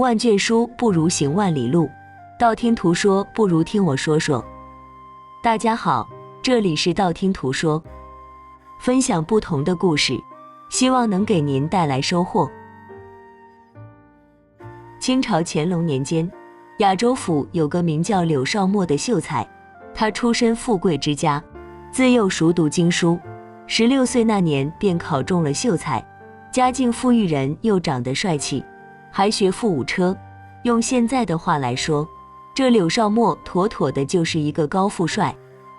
万卷书不如行万里路，道听途说不如听我说说。大家好，这里是道听途说，分享不同的故事，希望能给您带来收获。清朝乾隆年间，亚州府有个名叫柳少谟的秀才，他出身富贵之家，自幼熟读经书，16岁那年便考中了秀才，家境富裕人又长得帅气，还学富五车。用现在的话来说，这柳少谟妥妥的就是一个高富帅。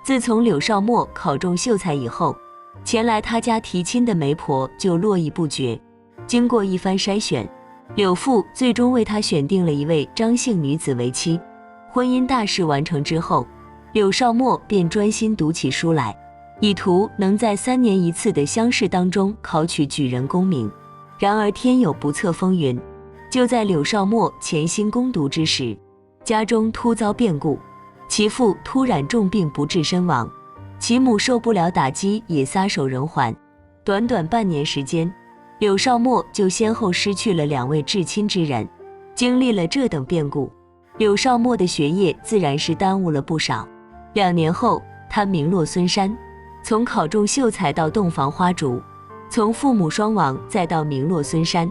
自从柳少谟考中秀才以后，前来他家提亲的媒婆就络绎不绝。经过一番筛选，柳父最终为他选定了一位张姓女子为妻。婚姻大事完成之后，柳少谟便专心读起书来，以图能在3年一次的乡试当中考取举人功名。然而天有不测风云，就在柳少谟潜心攻读之时，家中突遭变故，其父突然重病不治身亡，其母受不了打击也撒手人寰。短短半年时间，柳少谟就先后失去了2位至亲之人。经历了这等变故，柳少谟的学业自然是耽误了不少。2年后，他名落孙山，从考中秀才到洞房花烛，从父母双亡再到名落孙山，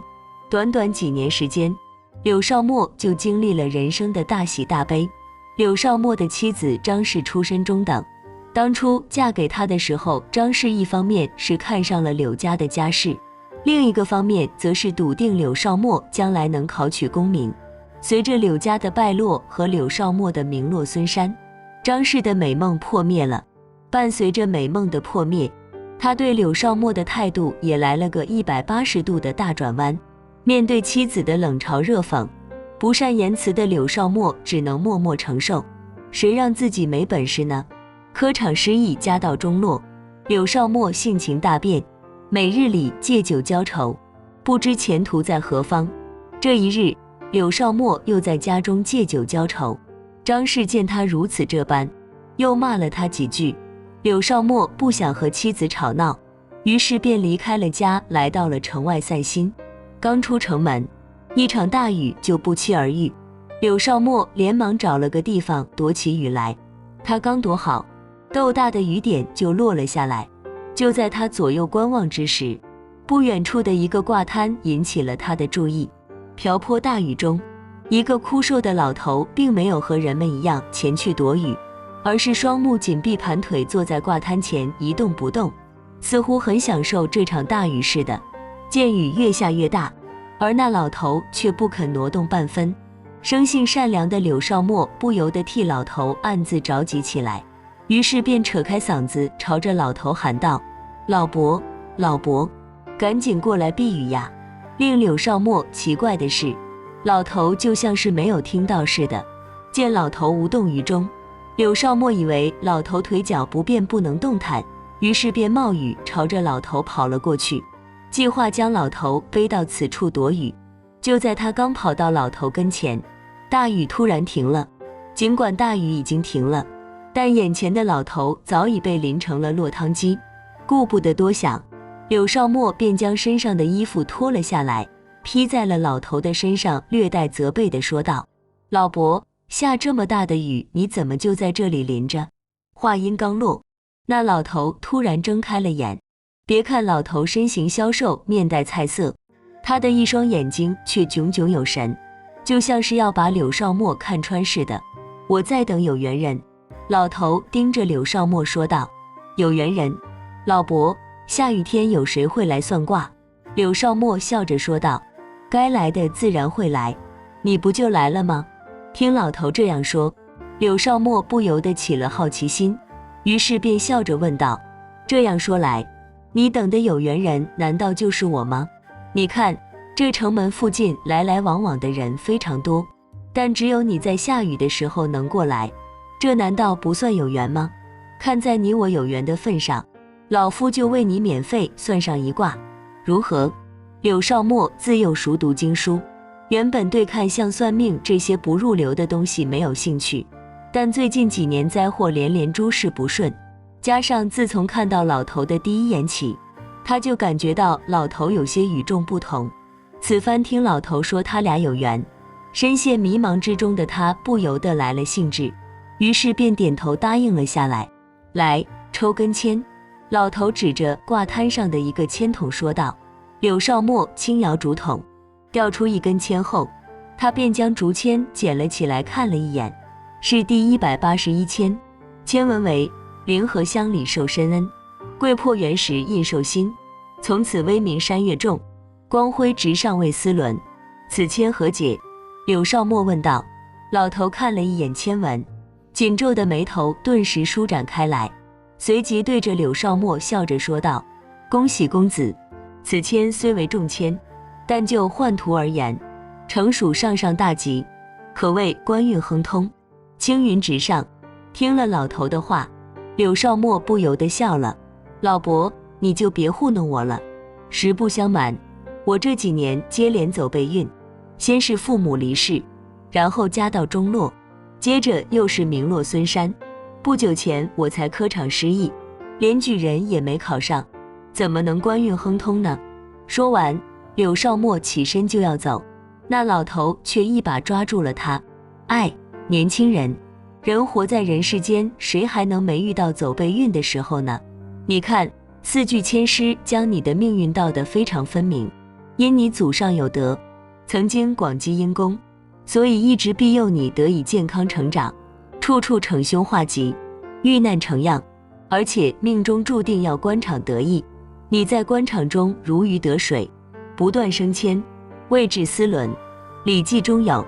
短短几年时间，柳少谟就经历了人生的大喜大悲。柳少谟的妻子张氏出身中等，当初嫁给他的时候，张氏一方面是看上了柳家的家世，另一个方面则是笃定柳少谟将来能考取功名。随着柳家的败落和柳少谟的名落孙山，张氏的美梦破灭了。伴随着美梦的破灭，他对柳少谟的态度也来了个180度的大转弯。面对妻子的冷嘲热讽，不善言辞的柳少谟只能默默承受。谁让自己没本事呢？科场失意，家道中落，柳少谟性情大变，每日里借酒浇愁，不知前途在何方。这一日，柳少谟又在家中借酒浇愁，张氏见他如此这般，又骂了他几句。柳少谟不想和妻子吵闹，于是便离开了家，来到了城外散心。刚出城门，一场大雨就不期而遇。柳少谟连忙找了个地方躲起雨来，他刚躲好，豆大的雨点就落了下来。就在他左右观望之时，不远处的一个挂摊引起了他的注意。瓢泼大雨中，一个枯瘦的老头并没有和人们一样前去躲雨，而是双目紧闭，盘腿坐在挂摊前一动不动，似乎很享受这场大雨似的。见雨越下越大，而那老头却不肯挪动半分。生性善良的柳少谟不由得替老头暗自着急起来，于是便扯开嗓子朝着老头喊道：“老伯，老伯，赶紧过来避雨呀！”令柳少谟奇怪的是，老头就像是没有听到似的。见老头无动于衷，柳少谟以为老头腿脚不便不能动弹，于是便冒雨朝着老头跑了过去，计划将老头背到此处躲雨。就在他刚跑到老头跟前，大雨突然停了。尽管大雨已经停了，但眼前的老头早已被淋成了落汤鸡。顾不得多想，柳少谟便将身上的衣服脱了下来，披在了老头的身上，略带责备地说道：“老伯，下这么大的雨，你怎么就在这里淋着？”话音刚落，那老头突然睁开了眼。别看老头身形消瘦，面带菜色，他的一双眼睛却炯炯有神，就像是要把柳少谟看穿似的。“我在等有缘人。”老头盯着柳少谟说道。“有缘人？老伯，下雨天有谁会来算卦？”柳少谟笑着说道。“该来的自然会来，你不就来了吗？”听老头这样说，柳少谟不由得起了好奇心，于是便笑着问道：“这样说来，你等的有缘人难道就是我吗？你看，这城门附近来来往往的人非常多，但只有你在下雨的时候能过来，这难道不算有缘吗？看在你我有缘的份上，老夫就为你免费算上一卦，如何？”柳少谟自幼熟读经书，原本对看相算命这些不入流的东西没有兴趣，但最近几年灾祸连连，诸事不顺，加上自从看到老头的第一眼起，他就感觉到老头有些与众不同。此番听老头说他俩有缘，深陷迷茫之中的他不由得来了兴致，于是便点头答应了下来。来，抽根签。老头指着挂摊上的一个签筒说道。柳少墨轻摇竹筒，掉出一根签后，他便将竹签捡了起来看了一眼，是第181签，签文为灵河乡里受深恩，贵破原石印寿心，从此威名山岳众，光辉直上尉司伦。此签何解？柳少墨问道。老头看了一眼签文，紧皱的眉头顿时舒展开来，随即对着柳少墨笑着说道：恭喜公子，此签虽为重签，但就宦途而言，诚属上上大吉，可谓官运亨通，青云直上。听了老头的话，柳少墨不由得笑了。老伯，你就别糊弄我了。实不相瞒，我这几年接连走背运，先是父母离世，然后家道中落，接着又是名落孙山。不久前我才科场失意，连举人也没考上，怎么能官运亨通呢？说完，柳少墨起身就要走，那老头却一把抓住了他。哎，年轻人，人活在人世间，谁还能没遇到走背运的时候呢？你看4句签诗将你的命运道得非常分明，因你祖上有德，曾经广积阴功，所以一直庇佑你得以健康成长，处处惩凶化吉，遇难成样，而且命中注定要官场得意，你在官场中如鱼得水，不断升迁，位至司伦。礼记中有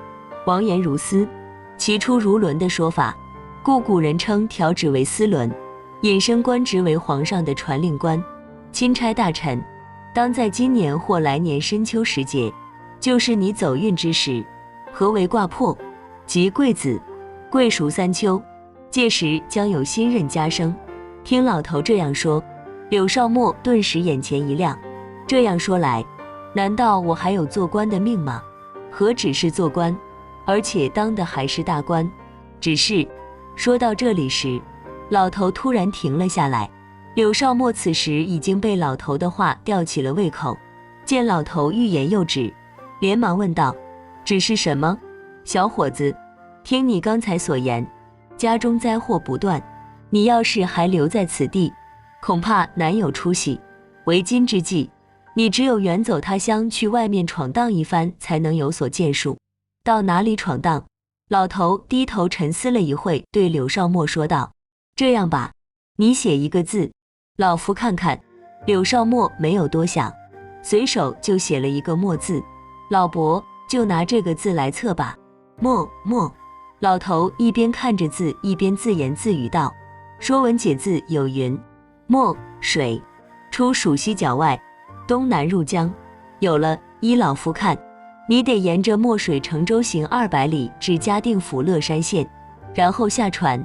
王言如丝，其出如纶的说法，故古人称调职为司伦，引申官职为皇上的传令官，钦差大臣。当在今年或来年深秋时节，就是你走运之时。何为卦破？即贵子，贵属3秋，届时将有新任加升。听老头这样说，柳少墨顿时眼前一亮。这样说来，难道我还有做官的命吗？何止是做官，而且当的还是大官。只是说到这里时，老头突然停了下来。柳少墨此时已经被老头的话吊起了胃口，见老头欲言又止，连忙问道：只是什么？小伙子，听你刚才所言，家中灾祸不断，你要是还留在此地，恐怕难有出息。为今之计，你只有远走他乡，去外面闯荡一番，才能有所建树。到哪里闯荡？老头低头沉思了一会，对柳少墨说道：这样吧，你写一个字，老夫看看。柳少墨没有多想，随手就写了一个墨字。老伯，就拿这个字来测吧。墨。老头一边看着字，一边自言自语道：说文解字有云：墨，水，出蜀西角外，东南入江。有了，依老夫看，你得沿着墨水乘舟行200里至嘉定府乐山县，然后下船，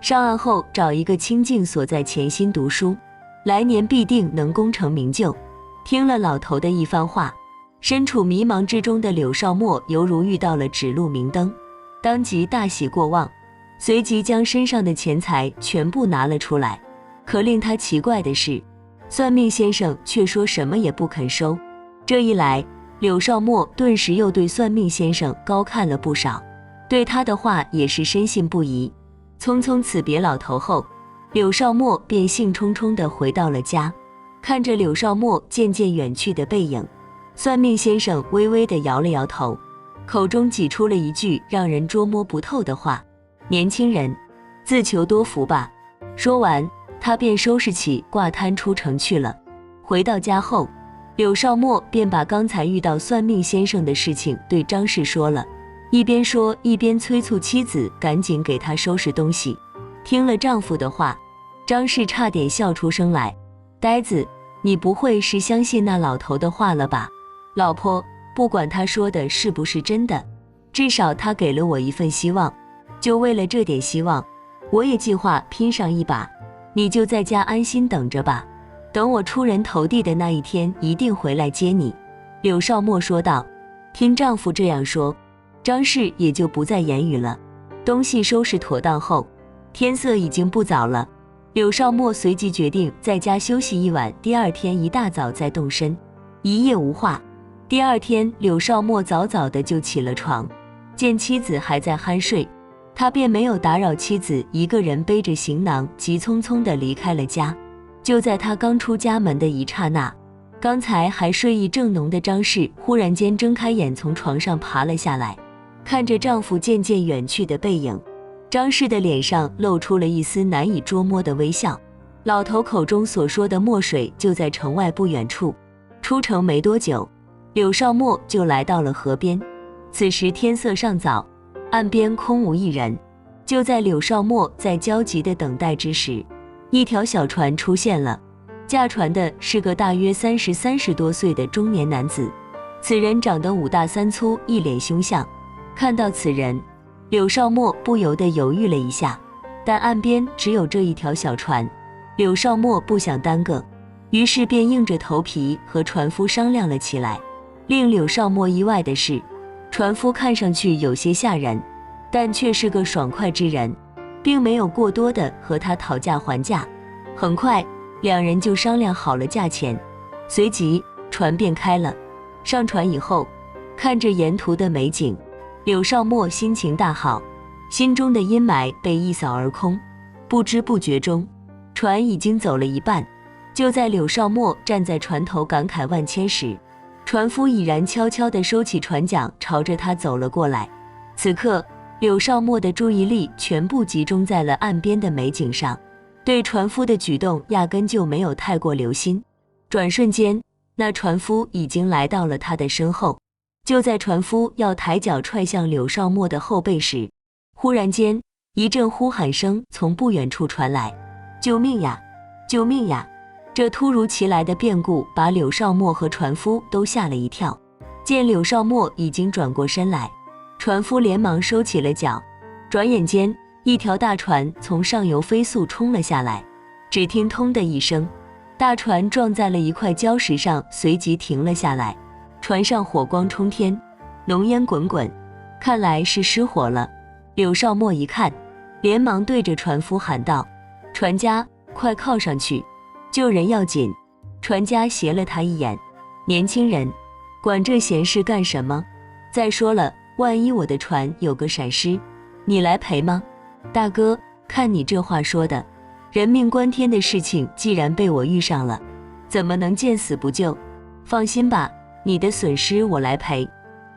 上岸后找一个清静所在潜心读书，来年必定能功成名就。听了老头的一番话，身处迷茫之中的柳少墨犹如遇到了指路明灯，当即大喜过望，随即将身上的钱财全部拿了出来。可令他奇怪的是，算命先生却说什么也不肯收。这一来，柳少墨顿时又对算命先生高看了不少，对他的话也是深信不疑。匆匆辞别老头后，柳少墨便兴冲冲地回到了家。看着柳少墨渐渐远去的背影，算命先生微微地摇了摇头，口中挤出了一句让人捉摸不透的话：年轻人，自求多福吧。说完，他便收拾起挂摊出城去了。回到家后，柳少墨便把刚才遇到算命先生的事情对张氏说了，一边说一边催促妻子赶紧给他收拾东西。听了丈夫的话，张氏差点笑出声来。呆子，你不会是相信那老头的话了吧？老婆，不管他说的是不是真的，至少他给了我一份希望，就为了这点希望，我也计划拼上一把。你就在家安心等着吧，等我出人头地的那一天，一定回来接你。柳少墨说道。听丈夫这样说，张氏也就不再言语了。东西收拾妥当后，天色已经不早了。柳少墨随即决定在家休息一晚，第二天一大早再动身。一夜无话，第二天柳少墨早早的就起了床，见妻子还在酣睡，他便没有打扰妻子，一个人背着行囊急匆匆地离开了家。就在他刚出家门的一刹那，刚才还睡意正浓的张氏忽然间睁开眼，从床上爬了下来，看着丈夫渐渐远去的背影，张氏的脸上露出了一丝难以捉摸的微笑。老头口中所说的墨水就在城外不远处。出城没多久，柳少墨就来到了河边。此时天色尚早，岸边空无一人。就在柳少墨在焦急的等待之时，一条小船出现了，驾船的是个大约30多岁的中年男子。此人长得五大三粗，一脸凶相。看到此人，柳少墨不由得犹豫了一下，但岸边只有这一条小船，柳少墨不想耽搁，于是便硬着头皮和船夫商量了起来。令柳少墨意外的是，船夫看上去有些吓人，但却是个爽快之人，并没有过多的和他讨价还价。很快，两人就商量好了价钱，随即船便开了。上船以后，看着沿途的美景，柳少墨心情大好，心中的阴霾被一扫而空。不知不觉中，船已经走了一半。就在柳少墨站在船头感慨万千时，船夫已然悄悄地收起船桨，朝着他走了过来。此刻，柳少墨的注意力全部集中在了岸边的美景上，对船夫的举动压根就没有太过留心。转瞬间，那船夫已经来到了他的身后。就在船夫要抬脚踹向柳少墨的后背时，忽然间一阵呼喊声从不远处传来：“救命呀！救命呀！”这突如其来的变故把柳少墨和船夫都吓了一跳。见柳少墨已经转过身来，船夫连忙收起了脚。转眼间，一条大船从上游飞速冲了下来，只听通的一声，大船撞在了一块礁石上，随即停了下来。船上火光冲天，浓烟滚滚，看来是失火了。柳少墨一看，连忙对着船夫喊道：“船家，快靠上去，救人要紧。”船家斜了他一眼：“年轻人，管这闲事干什么？再说了，万一我的船有个闪失，你来赔吗？”“大哥，看你这话说的，人命关天的事情既然被我遇上了，怎么能见死不救？放心吧，你的损失我来赔。”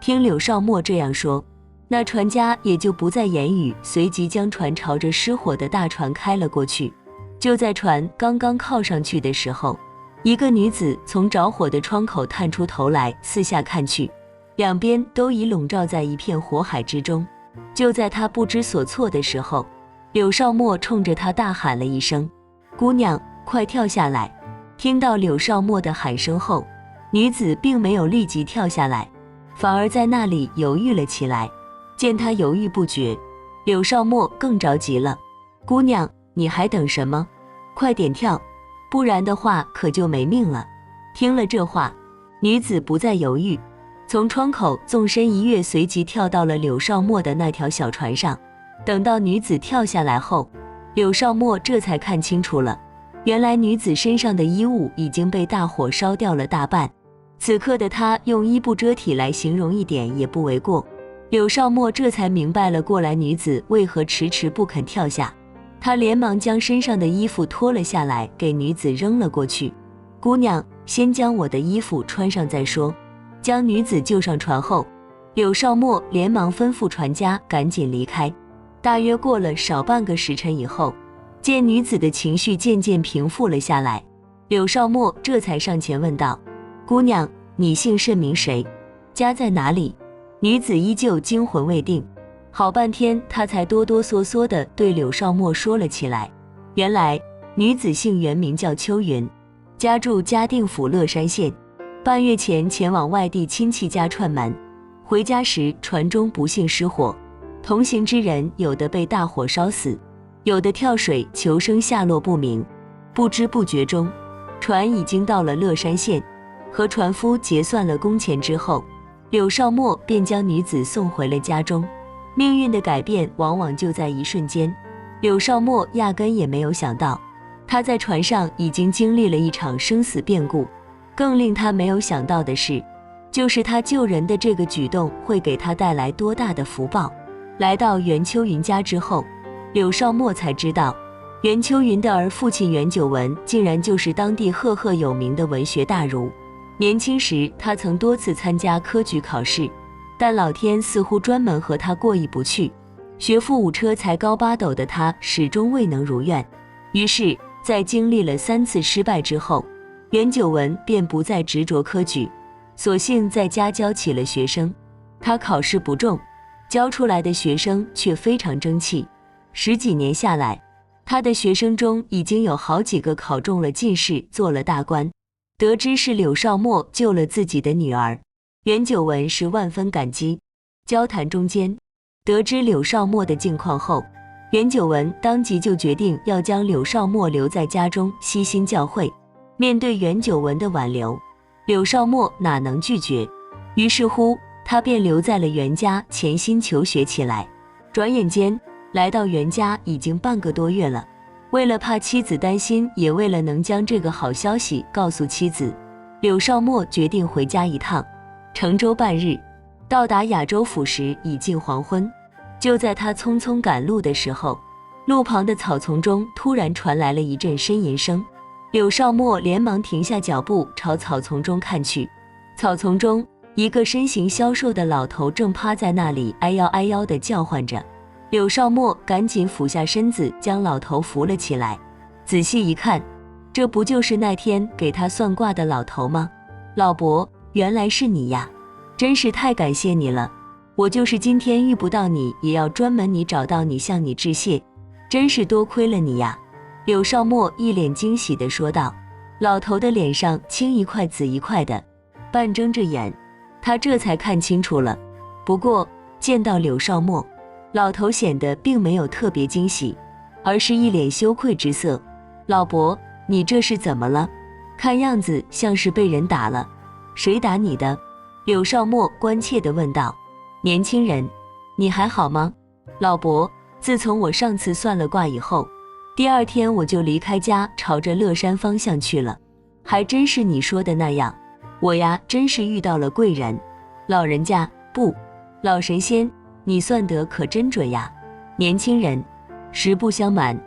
听柳少墨这样说，那船家也就不再言语，随即将船朝着失火的大船开了过去。就在船刚刚靠上去的时候，一个女子从着火的窗口探出头来，四下看去，两边都已笼罩在一片火海之中。就在她不知所措的时候，柳少墨冲着她大喊了一声：“姑娘，快跳下来！”听到柳少墨的喊声后，女子并没有立即跳下来，反而在那里犹豫了起来。见她犹豫不决，柳少墨更着急了：“姑娘，你还等什么？快点跳，不然的话可就没命了。”听了这话，女子不再犹豫，从窗口纵身一跃，随即跳到了柳少墨的那条小船上。等到女子跳下来后，柳少墨这才看清楚了，原来女子身上的衣物已经被大火烧掉了大半。此刻的他用衣不遮体来形容一点也不为过。柳少墨这才明白了过来女子为何迟迟不肯跳下，他连忙将身上的衣服脱了下来，给女子扔了过去：“姑娘，先将我的衣服穿上再说。”将女子救上船后，柳少墨连忙吩咐船家赶紧离开。大约过了少半个时辰以后，见女子的情绪渐渐平复了下来，柳少墨这才上前问道：“姑娘，你姓甚名谁？家在哪里？”女子依旧惊魂未定，好半天她才哆哆嗦嗦地对柳少墨说了起来。原来女子姓袁，名叫秋云，家住嘉定府乐山县，半月前前往外地亲戚家串门，回家时船中不幸失火，同行之人有的被大火烧死，有的跳水求生，下落不明。不知不觉中，船已经到了乐山县，和船夫结算了工钱之后，柳少墨便将女子送回了家中。命运的改变往往就在一瞬间，柳少墨压根也没有想到，他在船上已经经历了一场生死变故。更令他没有想到的是，就是他救人的这个举动会给他带来多大的福报。来到袁秋云家之后，柳少墨才知道，袁秋云的儿父亲袁九文竟然就是当地赫赫有名的文学大儒。年轻时他曾多次参加科举考试，但老天似乎专门和他过意不去，学富五车才高八斗的他始终未能如愿。于是在经历了3次失败之后，袁九文便不再执着科举，索性在家教起了学生。他考试不中，教出来的学生却非常争气。10几年下来，他的学生中已经有好几个考中了进士，做了大官。得知是柳少墨救了自己的女儿，袁九文是万分感激。交谈中间，得知柳少墨的境况后，袁九文当即就决定要将柳少墨留在家中悉心教诲。面对袁九文的挽留，柳少墨哪能拒绝？于是乎，他便留在了袁家潜心求学起来。转眼间来到袁家已经半个多月了。为了怕妻子担心，也为了能将这个好消息告诉妻子，柳少墨决定回家一趟。乘舟半日，到达亚州府时已近黄昏。就在他匆匆赶路的时候，路旁的草丛中突然传来了一阵呻吟声。柳少墨连忙停下脚步，朝草丛中看去。草丛中，一个身形消瘦的老头正趴在那里哎吆哎吆地叫唤着。柳少墨赶紧俯下身子，将老头扶了起来。仔细一看，这不就是那天给他算卦的老头吗？老伯，原来是你呀，真是太感谢你了。我就是今天遇不到你，也要专门找到你向你致谢，真是多亏了你呀。柳少墨一脸惊喜地说道。老头的脸上青一块紫一块的，半睁着眼，他这才看清楚了。不过见到柳少墨，老头显得并没有特别惊喜，而是一脸羞愧之色。老伯，你这是怎么了？看样子像是被人打了。谁打你的？柳少墨关切地问道。年轻人，你还好吗？老伯，自从我上次算了卦以后，第2天我就离开家，朝着乐山方向去了。还真是你说的那样，我呀真是遇到了贵人。老人家，不，老神仙，你算得可真准呀。年轻人，实不相瞒，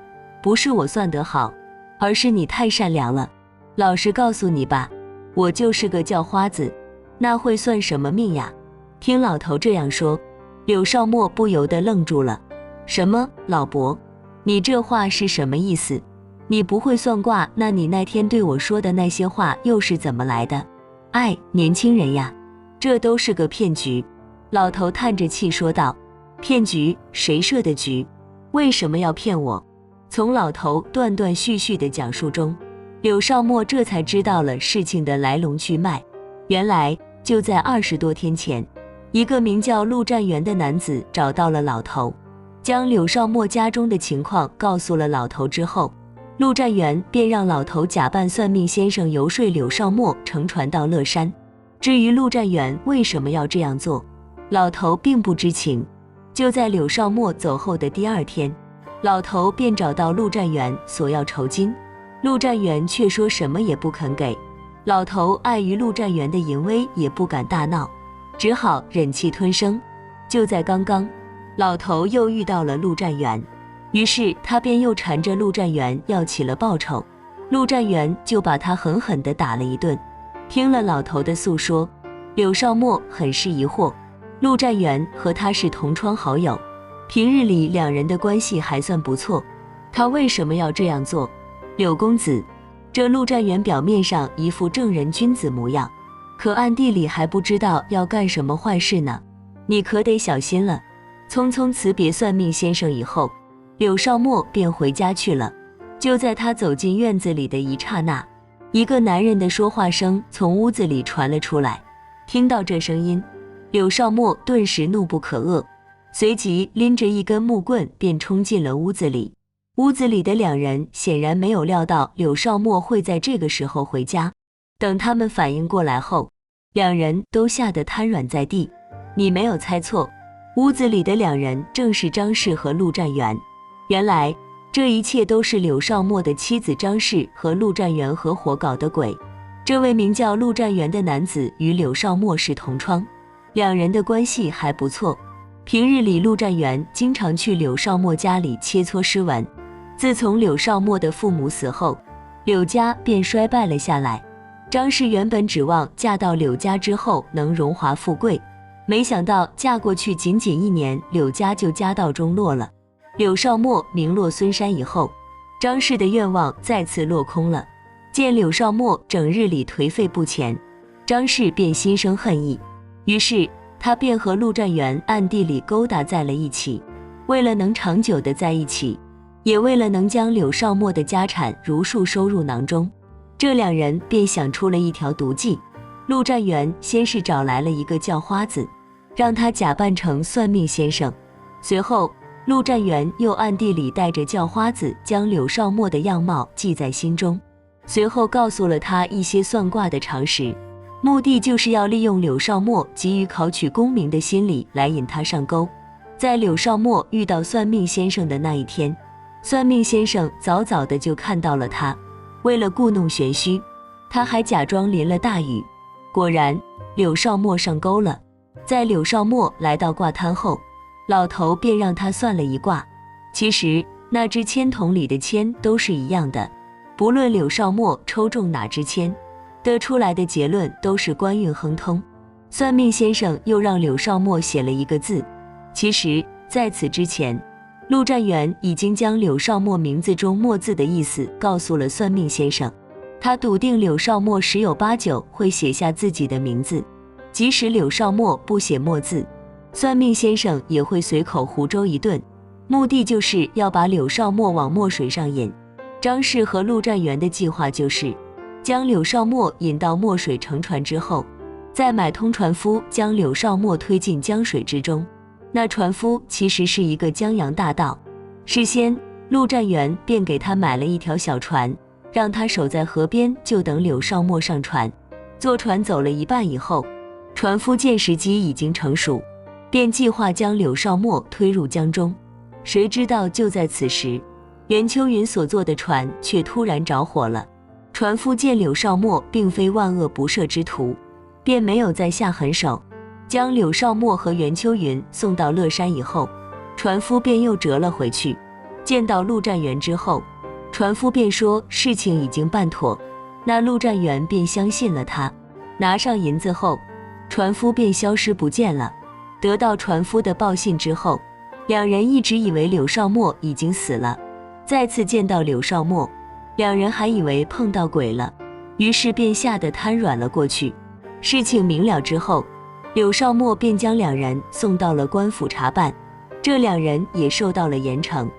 不是我算得好，而是你太善良了。老实告诉你吧，我就是个叫花子，那会算什么命呀？听老头这样说，柳少墨不由得愣住了。什么？老伯，你这话是什么意思？你不会算卦，那你那天对我说的那些话又是怎么来的？哎，年轻人呀，这都是个骗局。老头叹着气说道。骗局？谁设的局？为什么要骗我？从老头断断续续的讲述中，柳少墨这才知道了事情的来龙去脉。原来就在20多天前，一个名叫陆占元的男子找到了老头，将柳少墨家中的情况告诉了老头之后，陆占元便让老头假扮算命先生游说柳少墨乘船到乐山。至于陆占元为什么要这样做，老头并不知情。就在柳少墨走后的第2天，老头便找到陆占元索要酬金，陆占元却说什么也不肯给。老头碍于陆占元的淫威，也不敢大闹，只好忍气吞声。就在刚刚，老头又遇到了陆占元，于是他便又缠着陆占元要起了报仇。陆占元就把他狠狠地打了一顿。听了老头的诉说，柳少墨很是疑惑。陆占元和他是同窗好友，平日里2人的关系还算不错，他为什么要这样做？柳公子，这陆占元表面上一副正人君子模样，可暗地里还不知道要干什么坏事呢，你可得小心了。匆匆辞别算命先生以后，柳少墨便回家去了。就在他走进院子里的一刹那，一个男人的说话声从屋子里传了出来。听到这声音，柳少墨顿时怒不可遏，随即拎着一根木棍便冲进了屋子里。屋子里的2人显然没有料到柳少墨会在这个时候回家，等他们反应过来后，2人都吓得瘫软在地。你没有猜错，屋子里的2人正是张氏和陆占元。原来这一切都是柳少墨的妻子张氏和陆占元合伙搞的鬼。这位名叫陆占元的男子与柳少墨是同窗，两人的关系还不错。平日里陆占元经常去柳少墨家里切磋诗文。自从柳少墨的父母死后，柳家便衰败了下来。张氏原本指望嫁到柳家之后能荣华富贵，没想到嫁过去仅仅1年，柳家就家道中落了。柳少墨名落孙山以后，张氏的愿望再次落空了。见柳少墨整日里颓废不前，张氏便心生恨意，于是他便和陆占元暗地里勾搭在了一起。为了能长久的在一起，也为了能将柳少墨的家产如数收入囊中，这两人便想出了一条毒计。陆占元先是找来了一个叫花子，让他假扮成算命先生。随后陆占元又暗地里带着叫花子将柳少墨的样貌记在心中，随后告诉了他一些算卦的常识，目的就是要利用柳少墨急于考取功名的心理来引他上钩。在柳少墨遇到算命先生的那一天，算命先生早早的就看到了他，为了故弄玄虚，他还假装淋了大雨。果然柳少墨上钩了。在柳少墨来到卦摊后，老头便让他算了一卦。其实那只签筒里的签都是一样的，不论柳少墨抽中哪支签，得出来的结论都是官运亨通。算命先生又让柳少墨写了一个字。其实在此之前，陆占元已经将柳少墨名字中墨字的意思告诉了算命先生，他笃定柳少墨十有八九会写下自己的名字，即使柳少墨不写墨字，算命先生也会随口胡诌一顿，目的就是要把柳少墨往墨水上引。张氏和陆占元的计划就是将柳少墨引到墨水乘船之后，再买通船夫将柳少墨推进江水之中。那船夫其实是一个江洋大盗，事先陆占元便给他买了一条小船，让他守在河边，就等柳少墨上船。坐船走了一半以后，船夫见时机已经成熟，便计划将柳少墨推入江中。谁知道就在此时，袁秋云所坐的船却突然着火了。船夫见柳少墨并非万恶不赦之徒，便没有再下狠手。将柳少墨和袁秋云送到乐山以后，船夫便又折了回去。见到陆占元之后，船夫便说事情已经办妥，那陆占元便相信了他。拿上银子后，船夫便消失不见了。得到船夫的报信之后，两人一直以为柳少墨已经死了。再次见到柳少墨，两人还以为碰到鬼了，于是便吓得瘫软了过去。事情明了之后，柳少墨便将两人送到了官府查办，这两人也受到了严惩。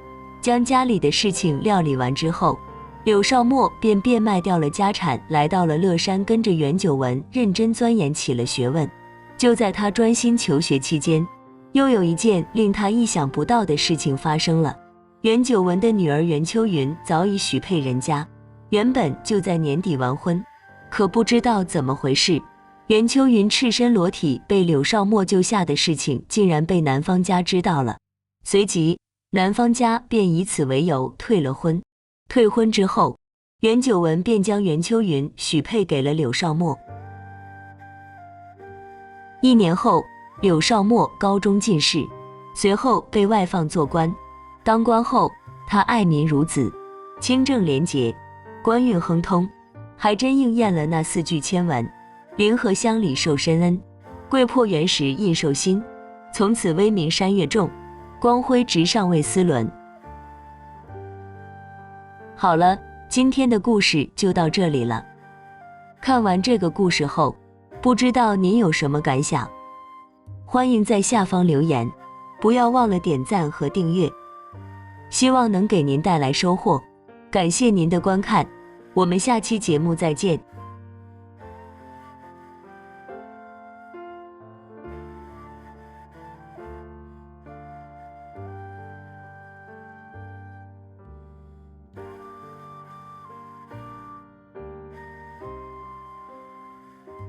将家里的事情料理完之后，柳少墨便变卖掉了家产，来到了乐山，跟着袁九文认真钻研起了学问。就在他专心求学期间，又有一件令他意想不到的事情发生了。袁九文的女儿袁秋云早已许配人家，原本就在年底完婚，可不知道怎么回事，袁秋云赤身裸体被柳少墨救下的事情竟然被男方家知道了。随即男方家便以此为由退了婚。退婚之后，袁九文便将袁秋云许配给了柳少墨。1年后，柳少墨高中进士，随后被外放做官。当官后，他爱民如子，清正廉洁，官运亨通，还真应验了那4句签文：灵河乡里受深恩，桂破原石印寿心。从此威名山岳众，光辉直上为丝纶。好了，今天的故事就到这里了。看完这个故事后，不知道您有什么感想？欢迎在下方留言，不要忘了点赞和订阅，希望能给您带来收获。感谢您的观看，我们下期节目再见。